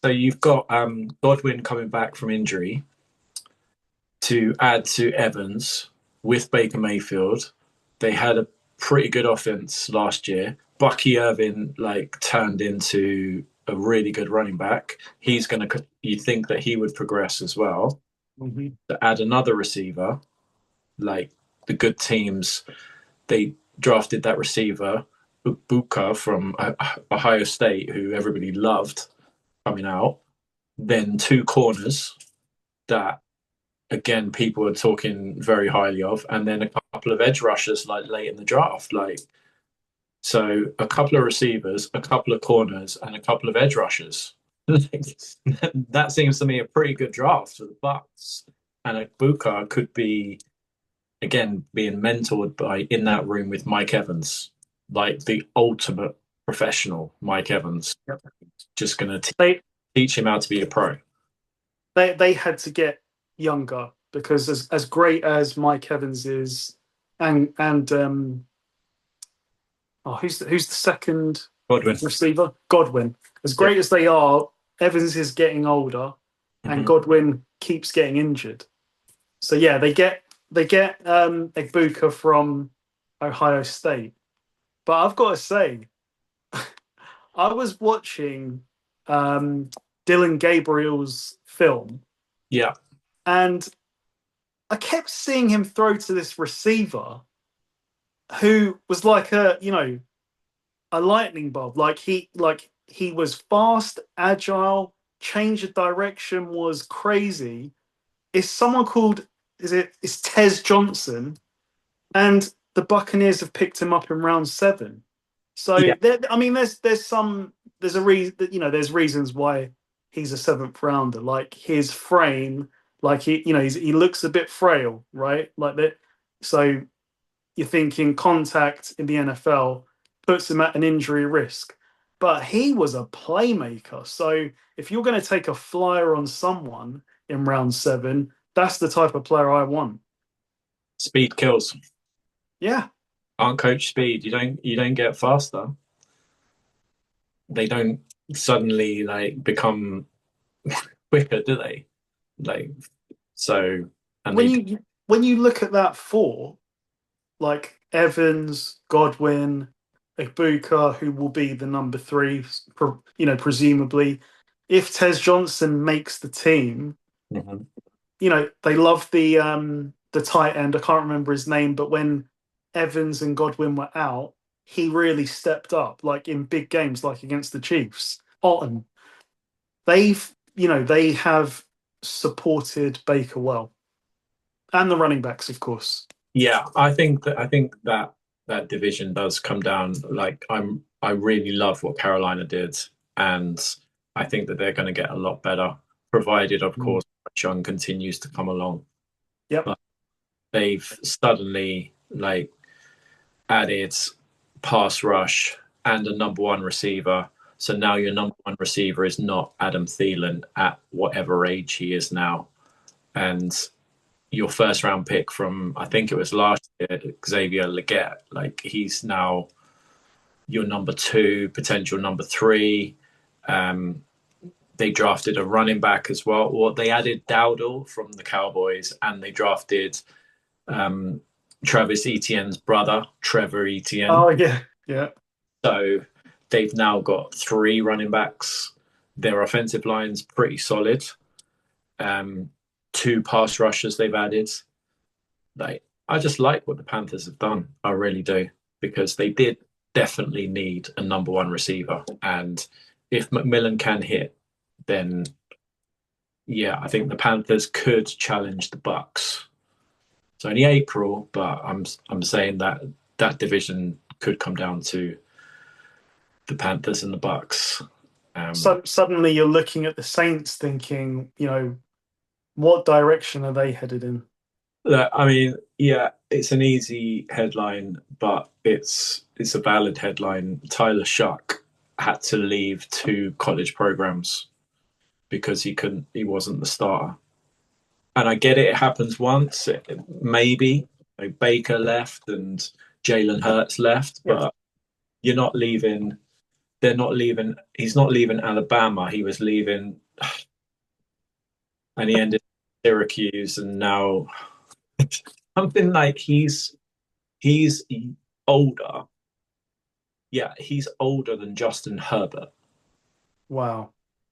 So you've got Godwin coming back from injury to add to Evans with Baker Mayfield. They had a pretty good offense last year. Bucky Irvin turned into a really good running back. He's gonna. You think that he would progress as well. Mhm. To add another receiver, like the good teams, they drafted that receiver Buka from Ohio State, who everybody loved coming out. Then two corners that again people are talking very highly of, and then a couple of edge rushers like late in the draft. So a couple of receivers, a couple of corners, and a couple of edge rushers. That seems to me a pretty good draft for the Bucks. And Buka could be again being mentored by in that room with Mike Evans, like the ultimate professional Mike Evans, Yep. just going to They teach him how to be a pro. they had to get younger because as great as Mike Evans is, and who's the second Godwin. receiver? Godwin. As Yeah. great as they are, Evans is getting older, and Mm-hmm. Godwin keeps getting injured. So yeah, they get Egbuka from Ohio State. But I've got to say, I was watching Dylan Gabriel's film, Yeah. and I kept seeing him throw to this receiver who was like a lightning bolt. Like he was fast, agile, change of direction was crazy. It's someone called it's Tez Johnson, and the Buccaneers have picked him up in round 7. So Yeah. I mean, there's a reason that there's reasons why he's a 7th rounder. Like his frame, like he looks a bit frail, right? Like that. So you're thinking contact in the NFL puts him at an injury risk, but he was a playmaker. So if you're going to take a flyer on someone in round 7, that's the type of player I want. Speed kills. Yeah, Aren't coach speed. You don't get faster. They don't suddenly become quicker, do they? Like so, and when they you look at that four, like Evans, Godwin, Ibuka, who will be the number 3, presumably. If Tez Johnson makes the team, Mhm. they love the tight end. I can't remember his name, but when Evans and Godwin were out, he really stepped up, like in big games, like against the Chiefs. Otten, they have supported Baker well, and the running backs, of course. Yeah, I think that that division does come down. I really love what Carolina did, and I think that they're going to get a lot better, provided, of Mm. course, Chung continues to come along. Yep. But they've suddenly added pass rush and a number one receiver. So now your number one receiver is not Adam Thielen at whatever age he is now, and your first round pick from I think it was last year, Xavier Leggett. Like he's now your number 2, potential number 3. Um, they drafted a running back as well. Or they added Dowdle from the Cowboys, and they drafted um, Travis Etienne's brother, Trevor Etienne. Oh yeah, yeah. So they've now got 3 running backs. Their offensive line's pretty solid. Um, 2 pass rushers they've added. I just like what the Panthers have done. I really do, because they did definitely need a number one receiver, and if McMillan can hit, then yeah, I think the Panthers could challenge the Bucks. It's only April, but I'm saying that that division could come down to the Panthers and the Bucks. So suddenly you're looking at the Saints, thinking, what direction are they headed in? I mean, yeah, it's an easy headline, but it's a valid headline. Tyler Shuck had to leave 2 college programs because he wasn't the starter. And I get it, it happens once, maybe. Baker left and Jalen Hurts left, Yeah. but you're not leaving they're not leaving. He's not leaving Alabama. He was leaving, and he ended Syracuse, and now something like he's older. Yeah, he's older than Justin Herbert. Wow.